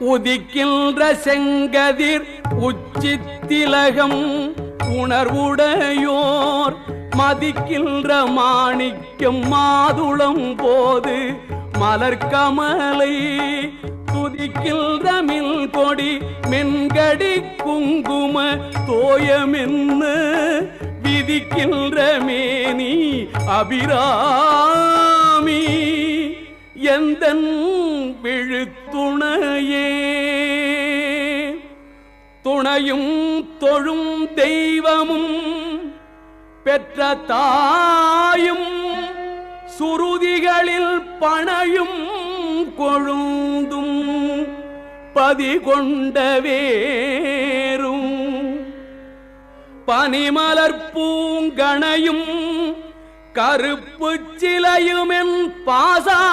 உதிக்கின்ற செங்கதிர் உச்சித்திலகம் உணர்வுடையோர் மதிக்கின்ற மாணிக்கம் மாதுளம் போது மலர்கமலை துதிக்கின்ற மில் கொடி மென்கடி குங்கும தோயமென்ன விதிக்கின்ற மேனி அபிராமி எந்தன் விழுத்துணையே துணையும் தொழும் தெய்வமும் பெற்ற தாயும் சுருதிகளில் பணையும் கொழுந்தும் பதிகொண்ட வேரும் பனிமலர் பூங்கணையும் கருப்பு சிலையுமென் பாசாங்குசமும்